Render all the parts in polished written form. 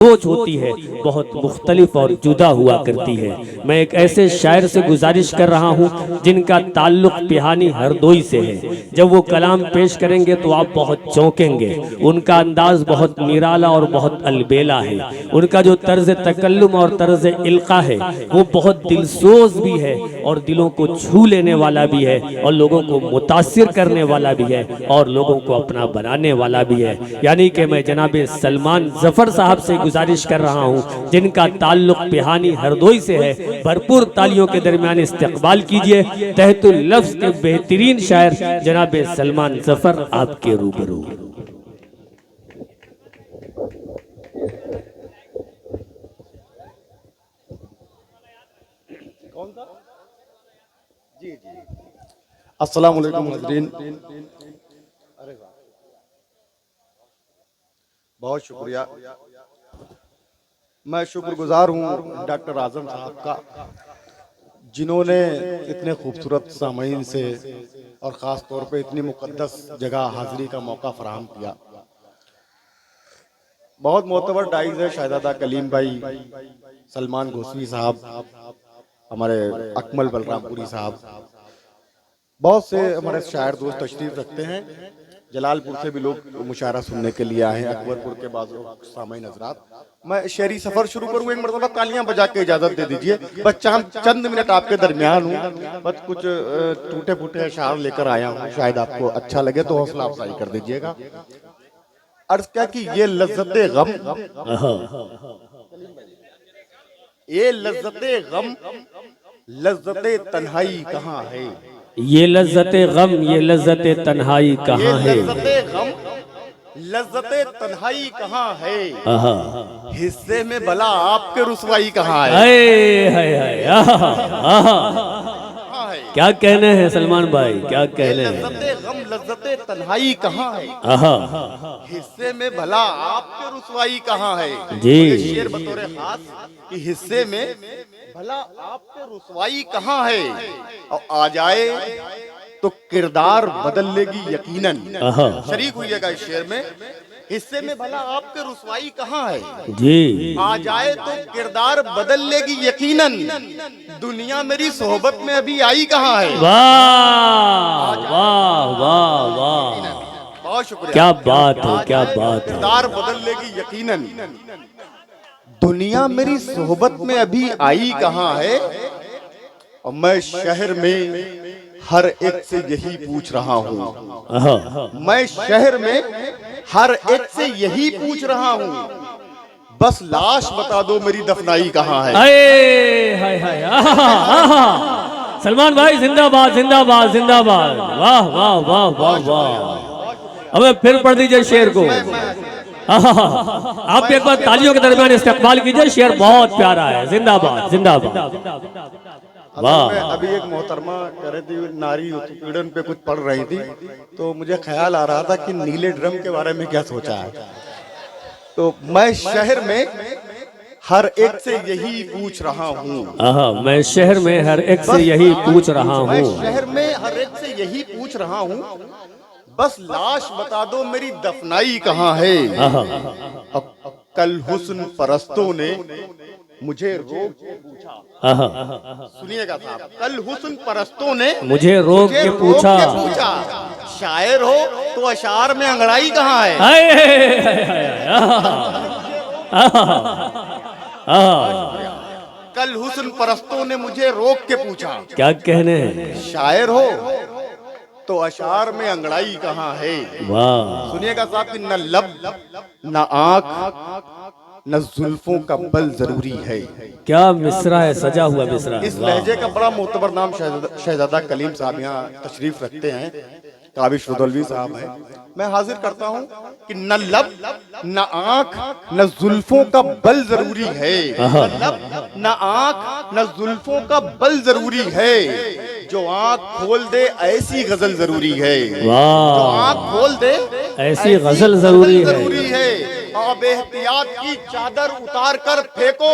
सोच होती है बहुत मुख्तलिफ और जुदा हुआ करती है। मैं एक ऐसे शायर से गुजारिश कर रहा हूँ जिनका ताल्लुक पिहानी हरदोई से है। जब वो कलाम पेश करेंगे तो आप बहुत चौंकेंगे। उनका अंदाज बहुत निराला और बहुत अलबेला है। उनका जो तर्ज तकल्लुम और तर्ज इल्का है वो बहुत दिलसोज भी है और दिलों को छू लेने वाला भी है और लोगों को मुतासिर करने वाला भी है और लोगों को अपना बनाने वाला भी है। यानी कि मैं जनाब सलमान जफर साहब से गुजारिश कर रहा हूं जिनका ताल्लुक पिहानी हरदोई से है, भरपूर तालियों के दरमियान इस्तकबाल कीजिए तहतुल लफ्ज के बेहतरीन शायर जनाब सलमान जफर आपके रूबरू। अस्सलाम वालेकुम हज़रीन, बहुत शुक्रिया। मैं शुक्रगुजार हूँ डॉक्टर आज़म साहब का, जिन्होंने इतने खूबसूरत सामईन से और ख़ास तौर पे इतनी मुक़द्दस जगह हाज़िरी का मौका फराहम किया। बहुत मोतबर डाइज है शहजादा कलीम भाई, सलमान घोसवी साहब, हमारे अकमल बलरामपुरी साहब, बहुत से हमारे शायर दोस्त तशरीफ रखते हैं। जलालपुर से भी लोग मुशायरा सुनने के लिए आए हैं, अकबरपुर के बाद सामईन हज़रात। मैं शेरी सफ़र शुरू करूँ, एक मरतबा तालियां बजा के इजाज़त दे दीजिए। बस चंद मिनट आपके दरमियान हूँ, बस कुछ टूटे फूटे अशार लेकर आया हूँ, शायद आपको अच्छा लगे तो हौसला अफजाई कर दीजिएगा। अर्ज़ क्या कि ये लज़्ज़ते गम, ये लज़्ज़ते गम, लज़्ज़ते तन्हाई कहाँ है? ये लज्जते गम, ये लज्जते तन्हाई कहाँ है? लज़्ज़ते गम, लज़्ज़ते तन्हाई कहाँ है? हिस्से में भला आपके रुसवाई कहाँ है? क्या कहने हैं सलमान भाई, क्या कहने हैं? लज़्ज़ते गम, लज़्ज़ते तन्हाई कहाँ है? हिस्से में भला आपके रुसवाई कहाँ है? जी, शेर बतौर खास कि हिस्से में भला आपके रुसवाई कहाँ है? और आ जाए तो किरदार बदल लेगी यकीनन। शरीक हुईएगा इस शेर में। हिस्से में भला आपके रुसवाई कहाँ है? जी, आ जाए तो किरदार बदल लेगी यकीनन। दुनिया मेरी सोहबत में अभी आई कहाँ है? वाह वाह वाह वाह, बहुत शुक्रिया। क्या बात है, क्या बात है। किरदार बदल लेगी यकीनन। दुनिया मेरी सोहबत में अभी आई कहाँ है? और मैं शहर में हर एक से यही पूछ रहा हूँ। मैं शहर में हर एक से यही पूछ रहा हूँ, बस लाश बता दो मेरी दफनाई कहाँ है? हाय हाय, सलमान भाई जिंदाबाद जिंदाबाद जिंदाबाद, वाह वाह वाह वाह वाह। अब फिर पढ़ दीजिए शेर को। आप एक बार तालियों के दरमियान इस्तकबाल कीजिए, शेर बहुत प्यारा है। जिंदाबाद जिंदाबाद, वाह। अभी एक मोहतरमा कह रही थी नारी उत्पीड़न पे कुछ पढ़ रही थी, तो मुझे ख्याल आ रहा था कि नीले ड्रम के बारे में क्या सोचा है। तो मैं शहर में हर एक से यही पूछ रहा हूँ। मैं शहर में हर एक से यही पूछ रहा हूँ। मैं शहर में हर एक से यही पूछ रहा हूँ, बस लाश बता दो मेरी दफनाई कहाँ है? कल हुस्न परस्तों ने मुझे रोक के पूछा। सुनिएगा साहब, कल हुस्न परस्तों ने मुझे रोक के पूछा, शायर हो तो अशार में अंगड़ाई कहाँ है? कल हुस्न परस्तों ने मुझे रोक के पूछा, क्या कहने हैं? शायर हो तो अशार में अंगड़ाई कहाँ है? वाह। सुनिएगा साहब कि न लब न आँख न जुल्फों का बल जरूरी है। क्या मिसरा है, सजा हुआ मिसरा। इस लहजे का बड़ा मोतबर नाम शहजादा कलीम साहब यहाँ तशरीफ रखते हैं, काबिश रुदलवी साहब है। मैं हाजिर करता हूँ कि न लब न आँख न जुल्फों का बल जरूरी है। न आँख न जुल्फों का बल जरूरी है, जो आँख खोल दे ऐसी गजल जरूरी है। जो आँख खोल दे ऐसी गजल जरूरी है। अब एहतियात की चादर उतार कर फेंको,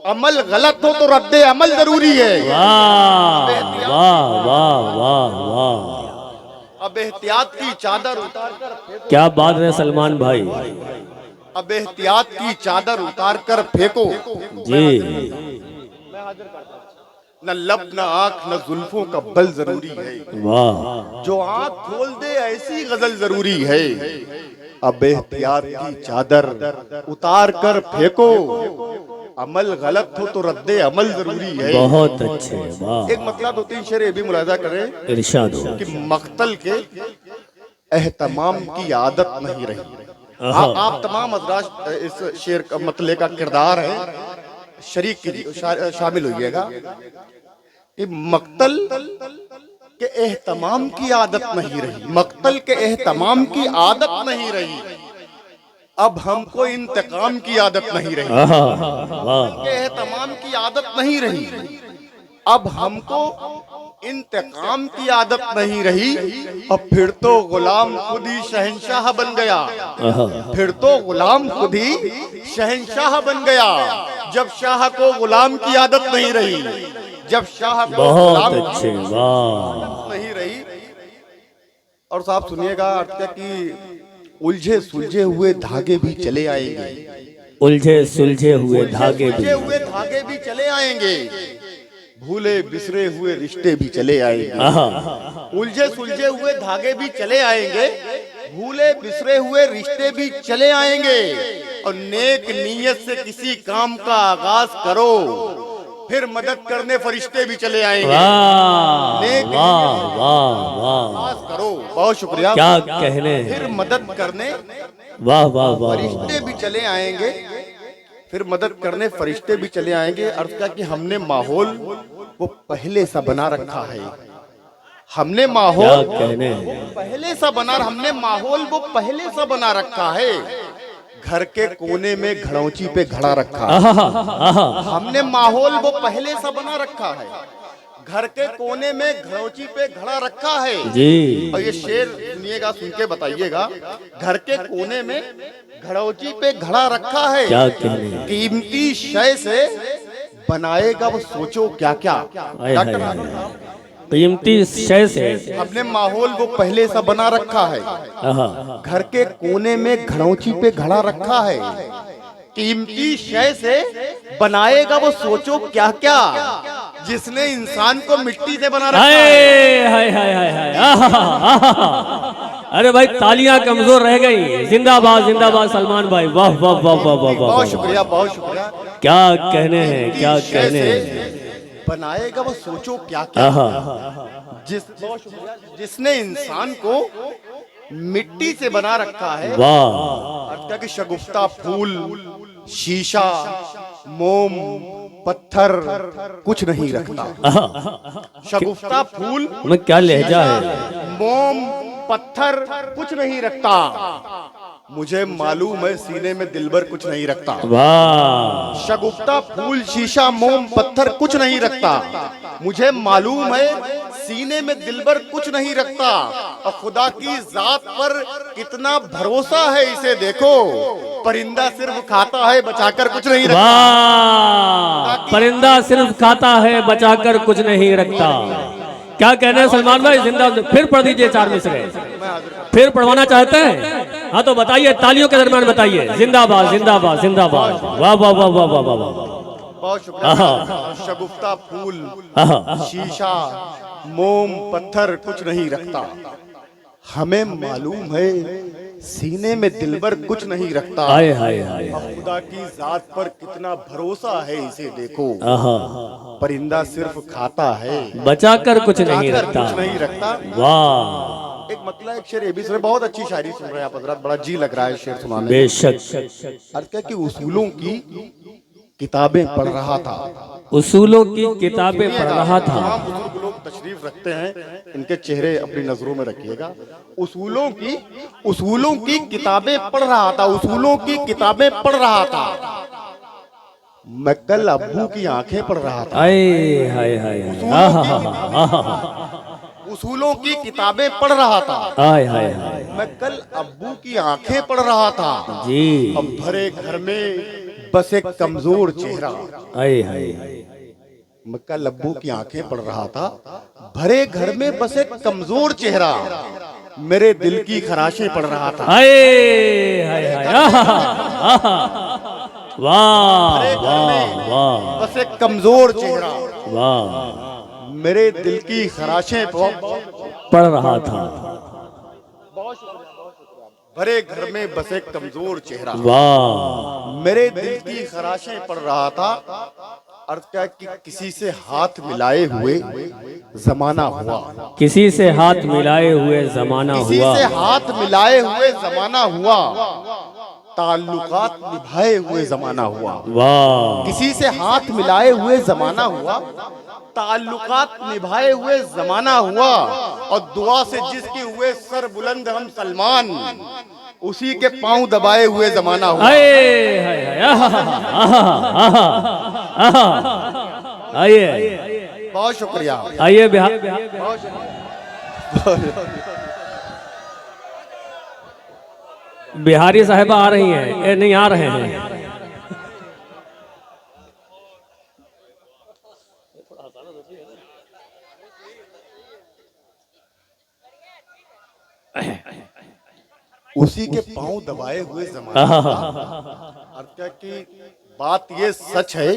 अमल गलत हो तो रद्दे अमल जरूरी है। वाह वाह वाह वाह वाह, अब एहतियात की चादर उतार कर फेंको। क्या बात है सलमान भाई, अब एहतियात की चादर उतार कर फेंको। जी न लब न आंख न जुल्फों का बल जरूरी है, वाह जो आंख खोल दे ऐसी गजल जरूरी है। अब एहतियात की चादर उतार कर फेंको, अमल गलत हो तो रद्दे अमल जरूरी है। बहुत अच्छे वाह एक मतलब 2-3 शेर ये भी मुलाजा करें इरशाद हो। कि मक्तल के एहतमाम की आदत नहीं रही। आप तमाम हजरात इस शेर का मतले का किरदार है शरीक कीजिए, शामिल होइएगा कि मक्तल के एहतमाम की आदत नहीं रही, मक्तल के एहतमाम की आदत नहीं रही, अब हमको इंतकाम की आदत नहीं रही। वाह के एहतमाम की आदत नहीं रही, अब हमको इंतकाम की आदत नहीं रही। अब फिर तो गुलाम खुद ही शहंशाह बन गया, फिर तो गुलाम खुद ही शहंशाह बन गया। जब शाह को गुलाम की आदत नहीं रही, जब शाह को बहुत गुलाम अच्छे की वाह आदत नहीं रही। और साहब सुनिएगा अर्थ क्या कि उलझे सुलझे हुए धागे भी चले आएंगे, उलझे सुलझे हुए धागे भी उलझे हुए धागे भी चले आएंगे, भूले बिसरे हुए रिश्ते भी चले आएंगे। उलझे सुलझे हुए धागे भी चले आएंगे, भूले बिसरे हुए रिश्ते भी चले आएंगे। और नेक नीयत से किसी काम का आगाज करो, फिर मदद करने फरिश्ते भी चले आएंगे। नेक वाह वाह वाह आगाज करो, बहुत शुक्रिया, क्या कहने हैं। फिर मदद करने वाह वाह वाह फरिश्ते भी चले आएंगे, फिर मदद करने फरिश्ते भी चले आएंगे। अर्थ क्या कि हमने माहौल वो पहले सा बना रखा है, हमने माहौल क्या कहने हैं। पहले सा बना, हमने माहौल वो पहले सा बना रखा है। घर के कोने में घड़ौची पे घड़ा रखा है, हमने माहौल वो पहले सा बना रखा है। घर के कोने में घड़ौची पे घड़ा रखा है जी। और ये शेर सुनिएगा, सुन के बताइएगा। घर के कोने में घड़ौची पे घड़ा रखा है, क्या कहने। कीमती शय से बनाएगा वो सोचो क्या क्या। हाय हाय हाय। कीमती शय से हमने माहौल वो पहले सा बना रखा है। घर के कोने में घड़ौची पे घड़ा रखा है, कीमती शय से बनाएगा वो सोचो क्या क्या। जिसने इंसान को मिट्टी से बना रखा है। हाय हाय हाय हाय अरे भाई तालियां कमजोर रह गई। जिंदाबाद जिंदाबाद सलमान भाई, वाह वाह वाह वाह वाह वाह। बहुत शुक्रिया, बहुत शुक्रिया। क्या कहने हैं, क्या कहने हैं। बनाएगा वो सोचो क्या क्या। जिसने इंसान को मिट्टी से बना रखा है। वाह अर्थ क्या कि शगुफ्ता फूल, शीशा, मोम, पत्थर कुछ नहीं रखता। शगुफ्ता फूल में क्या लहजा है। मोम पत्थर कुछ नहीं रखता। मुझे मालूम है सीने में दिलबर कुछ नहीं रखता। वाह शगुफ्ता फूल शीशा मोम पत्थर कुछ नहीं रखता। मुझे मालूम है सीने में दिलबर कुछ नहीं रखता। और खुदा की जात पर कितना भरोसा है इसे देखो। परिंदा सिर्फ खाता है बचाकर कुछ नहीं रखता। वाह परिंदा सिर्फ खाता है बचाकर कुछ नहीं रखता। क्या कहना है सलमान भाई। जिंदा फिर पढ़ दीजिए 4 मिसरे, फिर पढ़वाना चाहते हैं। हाँ तो बताइए, तालियों के दरमियान बताइए। जिंदाबाद जिंदाबाद जिंदाबाद। वाह वाह वाह वाह वाह वाह। बहुत शुक्रिया। शगुफ्ता फूल शीशा मोम पत्थर कुछ नहीं रखता। हमें मालूम है सीने में दिलबर कुछ नहीं रखता। हाय हाय हाय। खुदा की जात पर कितना भरोसा है इसे देखो। परिंदा सिर्फ खाता है बचाकर कुछ नहीं बचाकर रखता। कुछ नहीं रखता। वाह एक मतलब एक शेर ये भी सुने, बहुत अच्छी शायरी सुन रहे हैं आप हजरात, बड़ा जी लग रहा है शेर सुनाने में। बेशक। अर्थ क्या कि उसूलों की किताबें पढ़ रहा था। उसूलों की किताबें पढ़ रहा था। तमाम बुजुर्ग लोग तशरीफ रखते हैं, इनके चेहरे अपनी नजरों में रखिएगा। उसूलों की किताबें पढ़ रहा था। उसूलों की किताबें पढ़ रहा था। मैं कल अब्बू की आंखें पढ़ रहा था। हाय हाय हाय। उसूलों की किताबें पढ़ रहा था। हाय हाय हाय। मैं कल अब्बू की आंखें पढ़ रहा था। जी। अब भरे घर में बस एक कमजोर चेहरा। हाय हाय। मैं कल अब्बू की आंखें पढ़ रहा था। भरे घर में बस एक कमजोर चेहरा। मेरे दिल की खराशें पढ़ रहा था। हाय हाय हाय वाह वाह वाह बस एक कमजोर चेहरा वाह मेरे दिल की खराशें पढ़ रहा था। भरे घर में बस एक कमजोर चेहरा वाह मेरे दिल की खराशें पढ़ रहा था। अर्थ क्या कि किसी से हाथ मिलाए हुए जमाना हुआ, किसी से हाथ मिलाए हुए जमाना किसी हुआ, से हाथ मिलाए हुए जमाना हुआ, ताल्लुकात निभाए हुए जमाना हुआ। वाह किसी से हाथ मिलाए हुए जमाना हुआ, ताल्लुकात निभाए हुए जमाना हुआ। और दुआ से जिसके हुए सर बुलंद हम सलमान, उसी के पांव दबाए हुए जमाना हुआ। हाय हाय आइए बहुत शुक्रिया। आइए बिहार बिहारी साहिबा आ रही हैं, ये नहीं आ रहे हैं। उसी के पांव दबाए हुए जमाना। और क्या कि बात ये सच है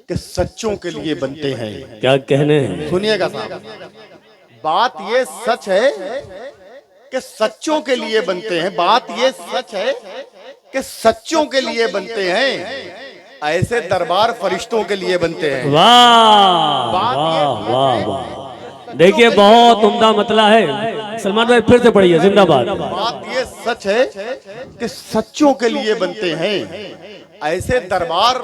कि सच्चों के लिए बनते हैं। क्या कहने हैं? सुनिएगा साहब, बात ये सच है कि सच्चों के लिए बनते हैं। बात ये सच है कि सच्चों के लिए बनते हैं। ऐसे दरबार फरिश्तों के लिए बनते हैं। वाह वाह वाह वाह, देखिए बहुत उम्दा मतला है। सलमान भाई फिर से पढ़िए, जिंदाबाद। बात ये सच है कि सच्चों के लिए बनते हैं। ऐसे दरबार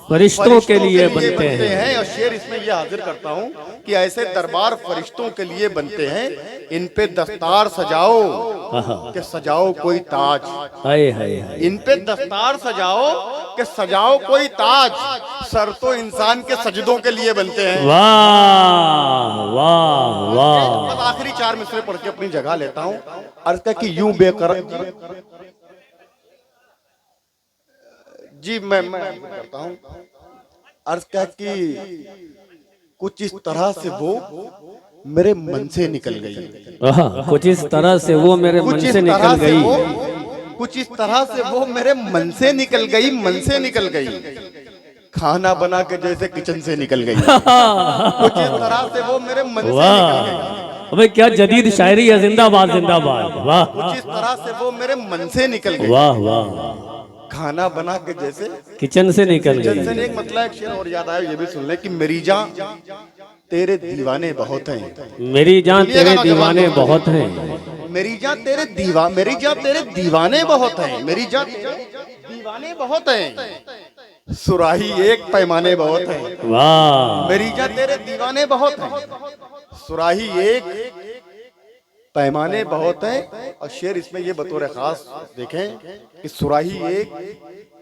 फरिश्तों के लिए बनते हैं। और शेर इसमें ये हाजिर करता हूँ कि ऐसे दरबार फरिश्तों के लिए बनते हैं। इन पे दस्तार सजाओ कि सजाओ कोई ताज। हाय हाय हाय, इन पे दस्तार सजाओ कि सजाओ कोई ताज। सर तो इंसान के सजदों के लिए बनते हैं। वाह वाह वाह, बस आखिरी 4 मिसरे पढ़ के अपनी जगह लेता हूँ। अर्ज का कि यूं बेकरार जी मैं करता हूँ। अर्ज क्या कि कुछ इस तरह से वो मेरे मन से निकल गई। कुछ इस तरह से वो मेरे मन से निकल गई। कुछ इस तरह से वो मेरे मन से निकल गई, मन से निकल गई। खाना बना के जैसे किचन से निकल गई। कुछ इस तरह से वो मेरे मन से निकल गई। अबे क्या जदीद शायरी है, जिंदाबाद जिंदाबाद। वाह, कुछ इस तरह से वो मेरे मन से निकल गई। वाह वाह, खाना बना के जैसे किचन से निकल गई। किचन से एक मतलब एक शेर और याद आया, ये भी सुन ले कि मेरी जान तेरे दीवाने बहुत हैं। मेरी जान तेरे दीवाने बहुत हैं। मेरी जान तेरे मेरी जान तेरे दीवाने बहुत हैं। मेरी जान तेरे दीवाने बहुत हैं। सुराही एक पैमाने बहुत हैं। वाह, मेरी जान तेरे दीवाने बहुत हैं। सुराही एक पैमाने बहुत हैं। और शेर इसमें ये बतौर खास देखें कि सुराही एक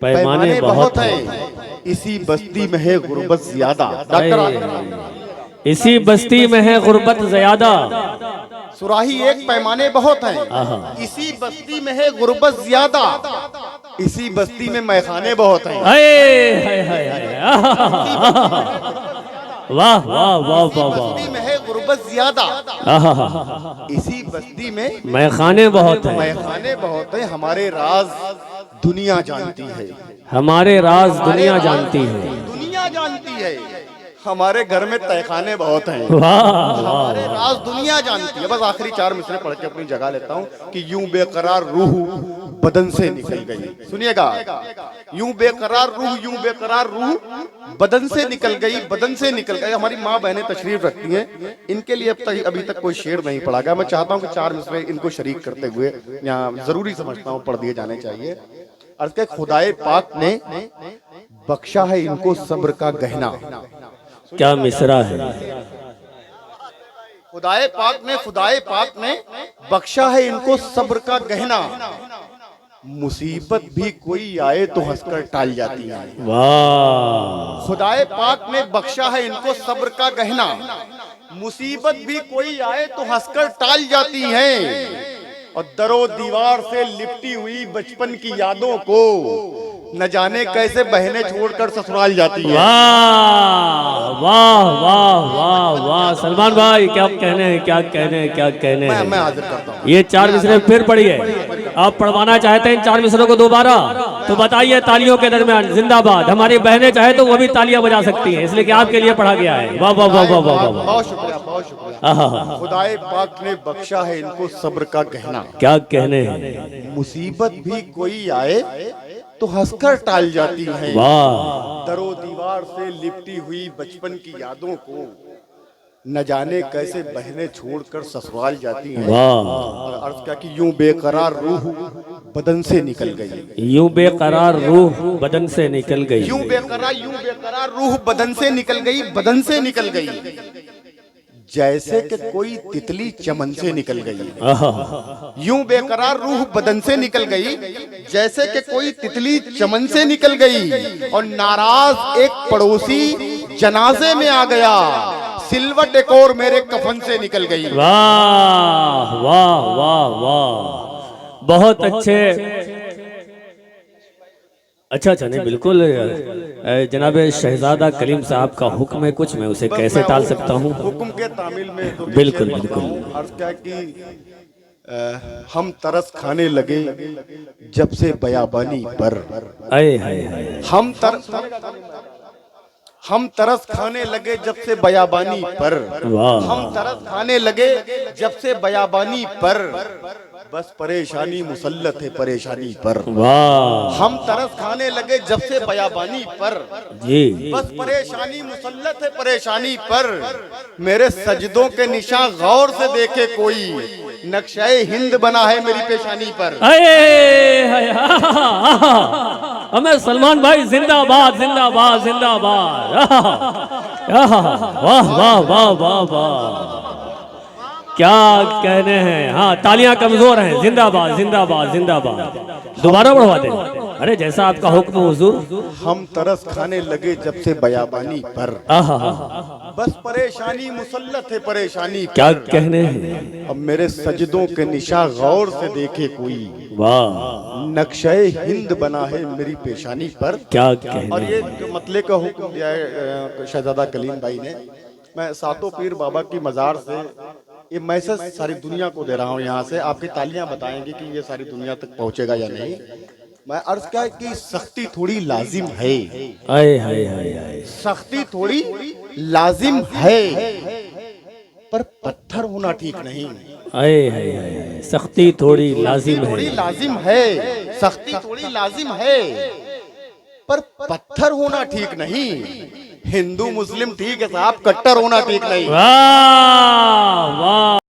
पैमाने बहुत हैं। इसी बस्ती में है गुर्बत ज्यादा। डॉक्टर, इसी बस्ती में है गुर्बत ज्यादा। सुराही एक पैमाने बहुत हैं। इसी बस्ती में है गुर्बत ज्यादा। इसी बस्ती में मैखाने बहुत हैं। वाह वाह वाह वाह वाह, बस्ती में है गुर्बत ज्यादा। इसी बस्ती में मैखाने बहुत हैं। मैखाने बहुत हैं। हमारे राज दुनिया जानती है। हमारे राज दुनिया जानती है। दुनिया जानती है। हमारे घर में तहखाने बहुत हैं। हमारे राज दुनिया जानती है। बस आखिरी 4 मिसरे पढ़ के अपनी जगह लेता हूँ कि यूं बेकरार रूह बदन से निकल गई। सुनिएगा, यूं बेकरार रूह बदन से निकल गई, बदन से निकल गई। हमारी माँ बहनें तशरीफ रखती हैं, इनके लिए अभी तक कोई शेर नहीं पढ़ा गया। मैं चाहता हूँ कि 4 मिसरे इनको शरीक करते हुए यहाँ जरूरी समझता हूँ पढ़ दिए जाने चाहिए। अर्ज के खुदाए पाक ने बख्शा है इनको सब्र का गहना। क्या मिसरा है। खुदाए पाक ने बख्शा है इनको सब्र का गहना। मुसीबत भी कोई आए तो हंसकर टाल जाती है। वाह, खुदाए पाक ने बख्शा है इनको सब्र का गहना। मुसीबत भी कोई आए तो हंसकर टाल जाती है। और दरो दीवार से लिपटी हुई बचपन की यादों को न जाने कैसे बहनें छोड़कर ससुराल जाती हैं। वाह वाह वाह वाह वाह सलमान भाई, क्या कहने हैं, क्या कहने हैं, क्या कहने हैं। मैं हाजिर करता हूँ। ये 4 मिसरे फिर पढ़िए। आप पढ़वाना चाहते हैं इन 4 मिसरों को दोबारा, तो बताइए तालियों के दरमियान जिंदाबाद। हमारी बहनें चाहे तो वो भी तालियां बजा सकती हैं, इसलिए कि आपके लिए पढ़ा गया है। वाह वाह वाह वाह वाह वाह। बहुत शुक्रिया, बहुत शुक्रिया। आहा, खुदाए पाक ने बख्शा है इनको सब्र का गहना। क्या कहने हैं। मुसीबत भी कोई आए तो हंसकर टाल जाती है। वाह दरो दीवार से लिपटी हुई बचपन की यादों को न जाने कैसे बहनें छोड़कर ससुराल जाती हैं। वाह। और अर्ज क्या कि यूं बेकरार रूह बदन से निकल गई। यूं बेकरार रूह बदन से निकल गई। यूं बेकरार रूह बदन से निकल गई, बदन से निकल गई, जैसे कि कोई तितली चमन से निकल गई। आहा, यूं बेकरार रूह बदन से निकल गई, जैसे कि कोई तितली चमन से निकल गई। और नाराज एक पड़ोसी जनाजे में आ गया, सिलवट एक और मेरे कफन से निकल गई। वाह वाह वाह वाह, बहुत अच्छे। अच्छा अच्छा, नहीं बिल्कुल जनाब शहजादा कलीम साहब का हुक्म है कुछ, मैं उसे कैसे टाल सकता हूँ। हुक्म के तामिल में तो बिल्कुल बिल्कुल। अर्ज क्या कि हम तरस खाने लगे जब से बयाबानी पर। आए हाय हाय। हम तरस खाने लगे जब से बयाबानी पर। वाह। हम तरस खाने लगे जब से बयाबानी पर, बस परेशानी मुसल्लत है परेशानी पर। वाह। हम तरस खाने लगे जब से बयाबानी पर, जी। बस परेशानी मुसल्लत है परेशानी पर। मेरे सजदों के निशान गौर से देखे कोई, नक्शे हिंद बना है मेरी पेशानी पर। हमें सलमान भाई जिंदाबाद जिंदाबाद जिंदाबाद। वाह वाह वाह वाह वाह, क्या कहने हैं। हाँ, तालियां कमजोर हैं। जिंदाबाद जिंदाबाद जिंदाबाद। दोबारा बढ़वा दें। अरे जैसा आपका हुक्म हुजूर। हम तरस खाने लगे जब से बयाबानी पर, आहा, बस परेशानी मुसल्लत है परेशानी पर। क्या कहने हैं। अब मेरे सजदों के निशा गौर से देखे कोई, वाह, नक्शे हिंद बना है मेरी पेशानी पर। क्या और कहने ये हैं। जो मतले का हुक्म दिया है शहजादा कलीम भाई ने, मैं सातों पीर बाबा की मजार से ये मैसेज सारी दुनिया को दे रहा हूँ। यहाँ से आपकी तालियां बताएंगी कि ये सारी दुनिया तक पहुँचेगा या नहीं। मैं अर्ज क्या है कि सख्ती थोड़ी लाजिम है। आए हाय हाय हाय। सख्ती थोड़ी लाजिम है, पर पत्थर होना ठीक नहीं। आए हाय हाय। सख्ती थोड़ी लाजिम थोड़ी है। लाजिम है, सख्ती थोड़ी लाजिम है, पर पत्थर होना ठीक नहीं। हिंदू मुस्लिम ठीक है साहब, कट्टर होना ठीक नहीं। वाह वाह।